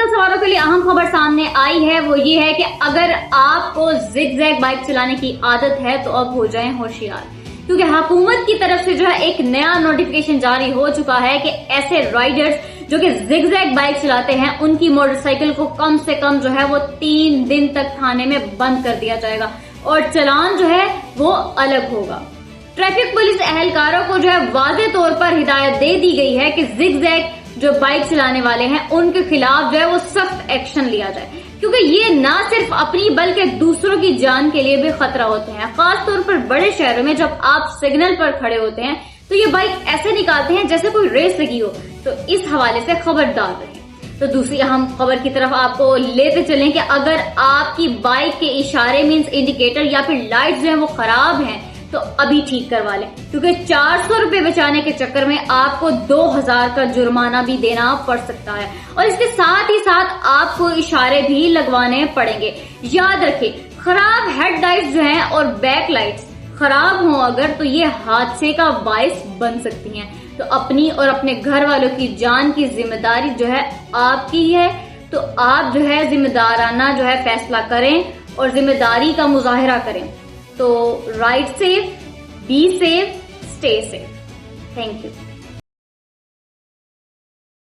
Cycle سواروں کے لیے اہم خبر سامنے آئی ہے، وہ یہ ہے کہ اگر آپ کو زگ زیگ بائک چلانے کی عادت ہے تو اب ہو جائیں ہوشیار، کیونکہ حکومت کی طرف سے جو ہے ایک نیا نوٹیفکیشن جاری ہو چکا ہے کہ ایسے رائڈرز جو کہ زگ زیگ بائک چلاتے ہیں ان کی موٹر سائیکل کو کم سے کم جو ہے وہ 3 دن تک تھانے میں بند کر دیا جائے گا اور چلان جو ہے وہ الگ ہوگا۔ ٹریفک پولیس اہلکاروں کو جو ہے واضح طور پر ہدایت دے دی گئی ہے کہ زگ زیگ جو بائک چلانے والے ہیں ان کے خلاف جو ہے وہ سخت ایکشن لیا جائے، کیونکہ یہ نہ صرف اپنی بلکہ دوسروں کی جان کے لیے بھی خطرہ ہوتے ہیں۔ خاص طور پر بڑے شہروں میں جب آپ سگنل پر کھڑے ہوتے ہیں تو یہ بائک ایسے نکالتے ہیں جیسے کوئی ریس لگی ہو، تو اس حوالے سے خبردار رہیں۔ تو دوسری اہم خبر کی طرف آپ کو لیتے چلیں کہ اگر آپ کی بائک کے اشارے مینس انڈیکیٹر یا پھر لائٹس جو ہیں وہ خراب ہیں تو ابھی ٹھیک کروا لیں، کیونکہ 400 روپے بچانے کے چکر میں آپ کو 2000 کا جرمانہ بھی دینا پڑ سکتا ہے، اور اس کے ساتھ ہی ساتھ آپ کو اشارے بھی لگوانے پڑیں گے۔ یاد رکھیں، خراب ہیڈ لائٹس جو ہیں اور بیک لائٹس خراب ہوں اگر تو یہ حادثے کا باعث بن سکتی ہیں۔ تو اپنی اور اپنے گھر والوں کی جان کی ذمہ داری جو ہے آپ کی ہے، تو آپ جو ہے ذمہ دارانہ جو ہے فیصلہ کریں اور ذمہ داری کا مظاہرہ کریں۔ تو ride safe, be safe, stay safe. Thank you.